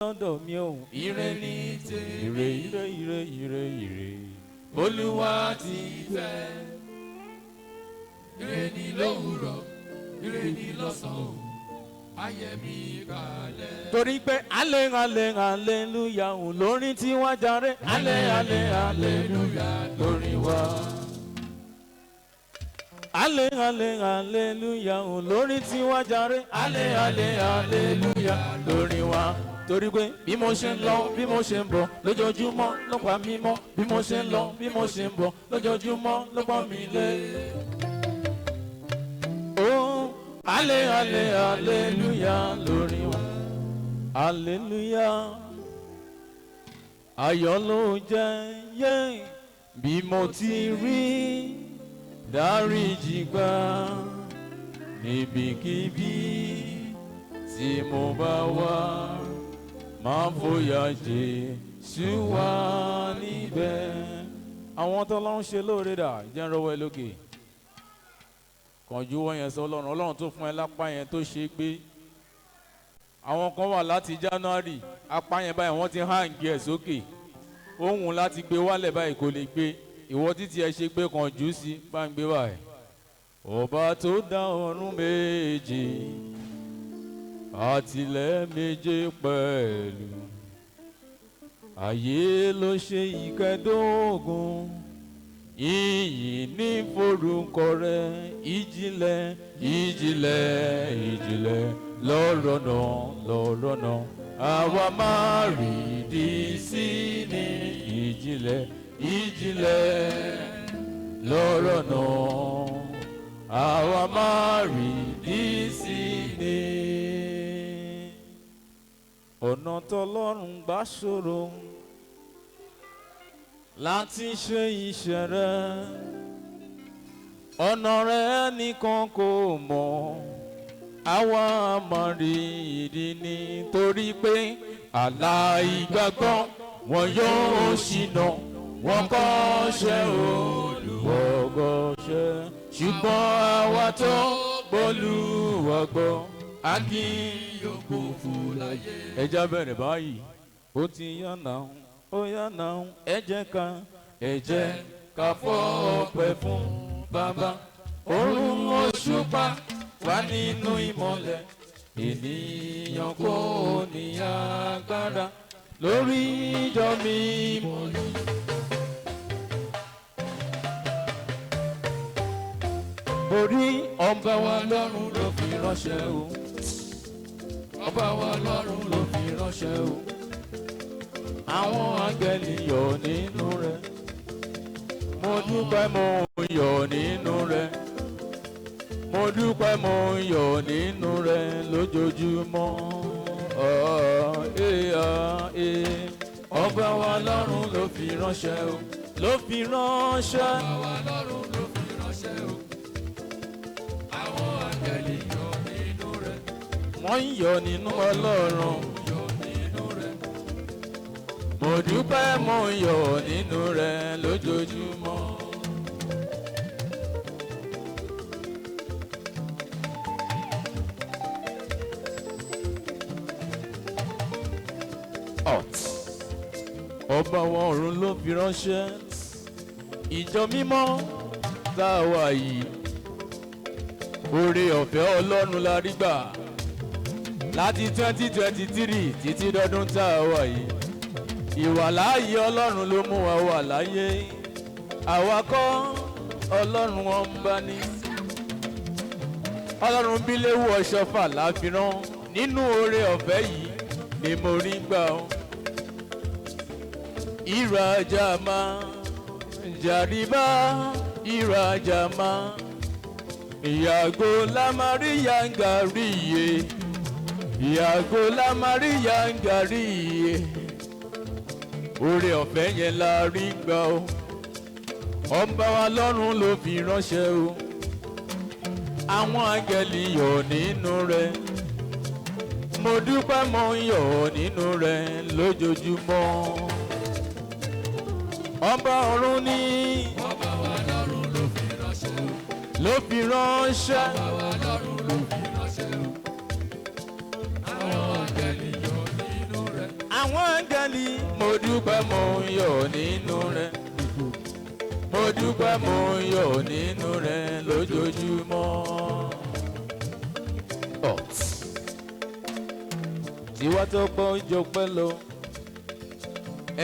lọ́dọ̀ mi ò. Ire ni tèmi. Ire. Olúwa ti fẹ́. Ire ni lówùrọ̀, ire ni lọ́sàn-án. Ayé mi kalẹ̀. Torí pé hallelujah lórí tí wọ́n jàre. Hallelujah lórí wa. Hallelujah lórí tí wọ́n jàre. Hallelujah lórí wa. Torí pé bí mo ṣe ń lọ bí mo ṣe ń bọ̀ lójoojúmọ́ ló pa mí mọ́. Bí mo ṣe ń lọ bí mo ṣe ń bọ̀ lójoojúmọ́ ló pọ́n mi lé. Oh, hallelujah lórí wa. Hallelujah. Ayọ̀ ló jẹ́ yé bí mo ti rí dáríjì gbà níbikíbi tí mo bá wà. Máa fòyà Jésù wà níbẹ̀. Àwọn tó lọ́n ṣe lóore dà jẹ́ ń rọwọ́ ẹ lókè. Kànjú wọ́n yẹn sọ Ọlọ́run tó fún ẹ lápá yẹn tó ṣe gbé. Àwọn kan wà láti January apá yẹn báyìí wọ́n ti hàǹgì ẹ̀ sókè. Ó wùn láti gbé wálẹ̀ báyìí kò lè gbé. Ìwọ títí ẹ ṣe gbé kànjú sí bá ń gbé báyìí. Ọba tó dá ọ̀run méje. Àtìlẹ̀ méje pẹ̀lú ayé ló ṣe ìkẹdógún ìyìn ní forúkọ rẹ̀ ìjìnlẹ̀ lọ́rọ̀ náà àwa máa rí ìdí sí ní ìjìnlẹ̀ lọ́rọ̀ náà àwa máa rí ìdí sí ní. Ọ̀nà tọ́lọ́run gbà ṣòro láti ṣe iṣẹ́ rẹ̀. Ọ̀nà rẹ̀ nìkan kò mọ̀, àwa máa rí ìdí nítorí pé aláìgbàgbọ́ wọn yóò ṣìnà, wọn kọ́ṣẹ́ olùwọ́gọ́ṣẹ́. Ṣùgbọ́n àwa tó gbólúwa gbọ́ Yòókù fúláyé. Ẹja bẹ̀rẹ̀ báyìí. Ó ti yànnà, ó yànnà, ẹ jẹ́ ká fọ́ ọpẹ́ fún Bàbá. Òrùn òṣùpá wà nínú ìmọ́lẹ̀. Ènìyàn kò ní agbára lórí ìjọ mímọ́ yìí. Orí ọba wa lọ́run ló fi ránṣẹ́ o. Ọba wa lọ́run ló fi ránṣẹ́ o. Àwọn áńgẹ́lì yọ̀ nínú rẹ̀. Mo dúpẹ́ mo yọ̀ nínú rẹ̀. Mo dúpẹ́ mo yọ̀ nínú rẹ̀ lójoojúmọ́. Ọba wa lọ́run ló fi ránṣẹ́ o. Ló fi ránṣẹ́. Ọba wa lọ́run ló fi ránṣẹ́ o. Àwọn áńgẹ́lì yọ̀ nínú rẹ̀. Wọ́n ń yọ̀ nínú Ọlọ́run. Mo dúpẹ́ mo yọ̀ nínú rẹ̀ lójoojúmọ́. Ọba wọn ọ̀run ló fi ránṣẹ́. Ìjọ mímọ́ tá a wà yìí. Oore ọ̀fẹ́ Ọlọ́run la rí gbà. Láti 2023 títí dọ́dún tá a wà yìí. Ìwàláàyè Ọlọ́run ló mú wa wà láyé. Àwa kọ́ Ọlọ́run wọn ń bá ní. Ọlọ́run bí léwu ọ̀ṣọ́fà láfirán. Nínú oore ọ̀fẹ́ yìí ni mo rí gbà ọ́. Ìrajà máa jàríbá ìrajà máa. Ìyàgò lámarí yangariye. Ìyàgò lámarí yangariye. Oore ọ̀fẹ́ yẹn la rí gbà o. Ọba wa lọ́run ló fi ránṣẹ́ o. Àwọn áńgẹ́lì yọ̀ nínú rẹ̀. Mo dúpẹ́ mo yọ̀ nínú rẹ̀ lójoojúmọ́. Ọba ọ̀run ní. Ọba wa lọ́run ló fi ránṣẹ́ o. Ló fi ránṣẹ́. Ọba wa lọ́run ló fi ránṣẹ́ o. Àwọn áńgẹ́lì yọ̀ nínú rẹ̀. àwọn áńgẹ́lì mo dúpẹ́ mo ń yọ̀ nínú rẹ̀ mo dúpẹ́ mo ń yọ̀ nínú rẹ̀ lójoojúmọ́. tiwa tó pọ̀ jọ pẹ́ lọ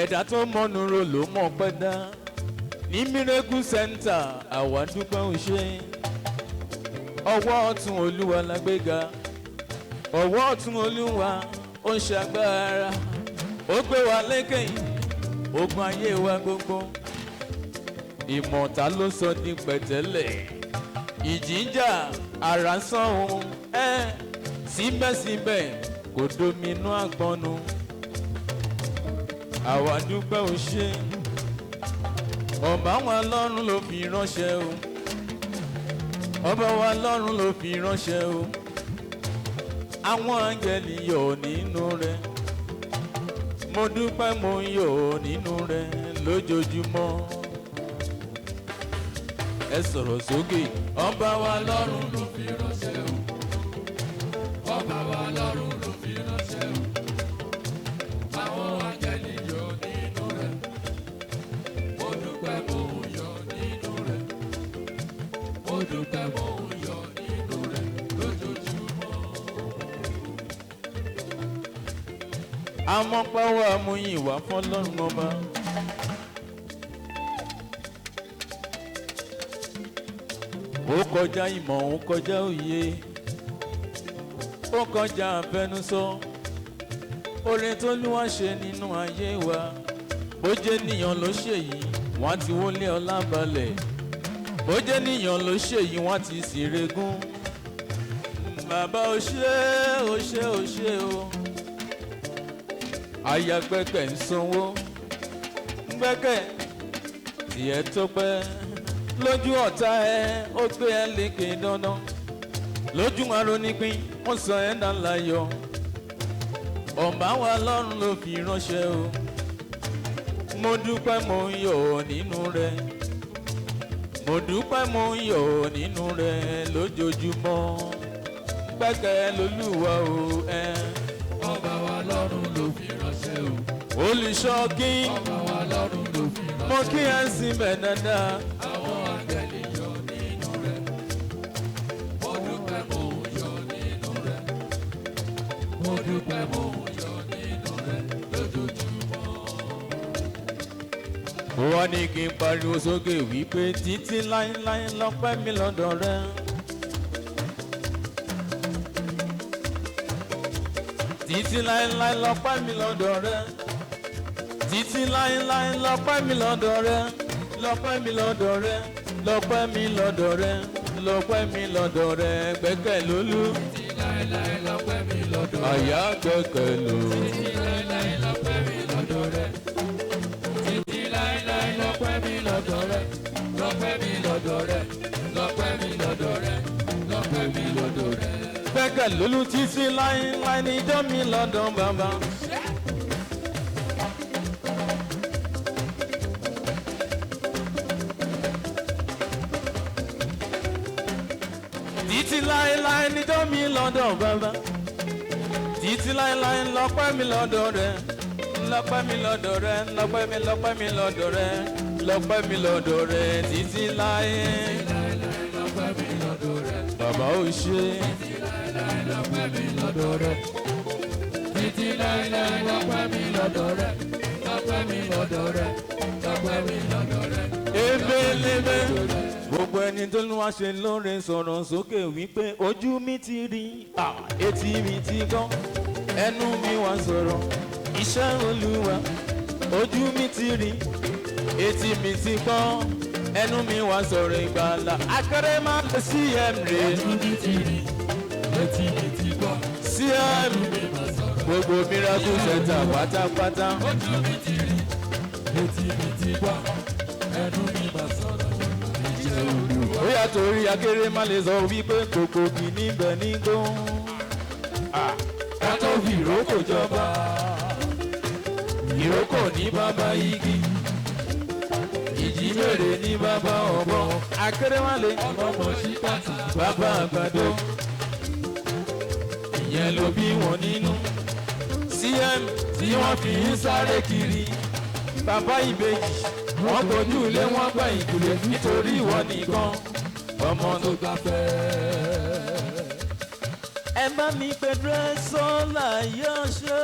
ẹ̀dá tó mọ̀nù ro ló mọ̀ pẹ́ dá ní Miracle Center àwa dúpẹ́ ò ṣe ọwọ́ ọ̀tún Olúwa la gbéga ọwọ́ ọ̀tún Olúwa ó ń ṣàgbára ó gbé wa lékè ogun ayé wa gbogbo ìmọ̀ta ló sọ ní pẹ̀tẹ́lẹ̀ ìjìjà àrà sán òun síbẹ̀síbẹ̀ kò dominú àgbọ̀nù àwa dúpẹ́ ò ṣe ọba wa lọ́run ló fi ránṣẹ́ o ọba wa lọ́run ló fi ránṣẹ́ o àwọn áńgẹ́lì yọ̀ nínú rẹ̀ mo dúpẹ́ mo ń yọ̀ nínú rẹ̀ lójoojúmọ́ ẹ sọ̀rọ̀ sókè ọba wa lọ́run ló fi ránṣẹ́ o ọba wa lọ́run ló fi ránṣẹ́ o àwọn áńgẹ́lì yọ̀ nínú rẹ̀ mo dúpẹ́ mo ń yọ̀ nínú rẹ̀ mo dúpẹ́ mo ń yọ̀ nínú rẹ̀ lójoojúmọ́. àmọ́ pàwọ́ amúyìn wá fọ́lọ́run ọba. ó kọjá ìmọ̀ ó kọjá òye ó kọjá àfẹnusọ oore tó lúwa ṣe nínú ayé wa bó jẹ́ níyàn ló ṣe yìí wọ́n ti wọlé ọlá balẹ̀ bó jẹ́ níyàn ló ṣe yìí wọ́n ti sì regún bàbá ó ṣe ó ṣe ó ṣe o aya gbẹ́kẹ̀ ń sanwó gbẹ́kẹ̀ tiẹ̀ tó pẹ́ lójú ọ̀tá ẹ ó gbé ẹ lékè dandan lójú arónípín wọ́n sọ ẹ́ dá láyọ̀ ọ̀bá wa lọ́run ló fi ránṣẹ́ o mo dúpẹ́ mo ń yọ̀ nínú rẹ̀ mo dúpẹ́ mo ń yọ̀ nínú rẹ̀ lójoojúmọ́ gbẹ́kẹ̀ lólúwa o ẹ. ọba wa lọ́run ló fi ránṣẹ́ o. olùṣọ́ kí ọba wa lọ́run ló fi ránṣẹ́ o. mo kí ẹ sí bẹ̀ dáadáa. àwọn áńgẹ́lì yọ̀ nínú rẹ̀ mo dúpẹ́ mo ń yọ̀ nínú rẹ̀ mo dúpẹ́ mo ń yọ̀ nínú rẹ̀ lójoojúmọ́. wọ́n ní kí n pariwo sókè wípé títí láéláé lọ́pẹ́ mi lọ́dọ̀ rẹ. títí láéláé lọ́pẹ́ mi lọ́dọ̀ rẹ. títí láéláé lọ́pẹ́ mi lọ́dọ̀ rẹ. lọ́pẹ́ mi lọ́dọ̀ rẹ. lọ́pẹ́ mi lọ́dọ̀ rẹ. lọ́pẹ́ mi lọ́dọ̀ rẹ. gbẹ́kẹ̀ lólú. títí láéláé lọ́pẹ́ mi lọ́dọ̀ rẹ. àyà gbẹ́kẹ̀ lò. títí láéláé lọ́pẹ́ mi lọ́dọ̀ rẹ. títí láéláé lọ́pẹ́ mi lọ́dọ̀ rẹ. lọ́pẹ́ mi lọ́dọ̀ rẹ. lọ́pẹ́ mi lọ́dọ̀ rẹ. lọ́pẹ́ mi lọ́dọ̀ rẹ. gbẹ́kẹ̀ lólú títí láéláé níjọ́ mi lọ́dọ̀ bàbá. títí láéláé níjọ́ mi lọ́dọ̀ bàbá. títí láéláé lọ́pẹ́ mi lọ́dọ̀ rẹ. lọ́pẹ́ mi lọ́dọ̀ rẹ. lọ́pẹ́ mi lọ́pẹ́ mi lọ́dọ̀ rẹ. lọ́pẹ́ mi lọ́dọ̀ rẹ. títí láé. lọ́pẹ́ mi lọ́dọ̀ rẹ. bàbá ò ṣe. títí láéláé lọ́pẹ́ mi lọ́dọ̀ rẹ. títí láéláé lọ́pẹ́ mi lọ́dọ̀ rẹ. lọ́pẹ́ mi lọ́dọ̀ rẹ. lọ́pẹ́ mi lọ́dọ̀ rẹ. ebelebe gbogbo ẹni tó ń wá ṣe lóore sọ̀rọ̀ sókè wípé ojú mi ti rí etí mi ti gbọ́ ẹnu mi wá sọ̀rọ̀ iṣẹ́ Olúwa ojú mi ti rí etí mi ti gbọ́ ẹnu mi wá sọ̀rọ̀ ìgbàlà akéré máa lọ sí ẹ̀mí ojú mi ti rí etí mi ti gbọ́ sí ẹ̀mí gbogbo Miracle Center pátápátá ojú mi ti rí etí mi ti gbọ́ ẹnu mi wá sọ̀rọ̀ ó yàtọ̀ orí akéré má lè sọ wípé kòkò kì níbẹ̀ ní gbó. ká tó fi ìrókò jọba ìrókò ní bàbá igi ìjímèrè ní bàbá ọ̀bọ akéré má lè ọmọ sí pàtì bàbá àgbàdo ìyẹn ló bí wọn nínú cm tí wọ́n fi ń sáré kiri. Bàbá ìbejì wọ́n gbójú ilé wọ́n gbà ìkùlé nítorí ìwọ nìkan ọmọ tó gbafẹ́. Ẹ bá mi pe Dressola yóò ṣe.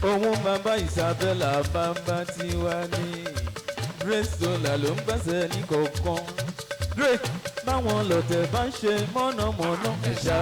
Òun bàbá Isabella bàbá tiwa ní Dressola ló ń gbàsẹ̀ ní kọ̀ọ̀kan. Drake báwọn lọ̀tẹ̀ bá ń ṣe mọ̀nàmọ́ná ẹ̀ṣá.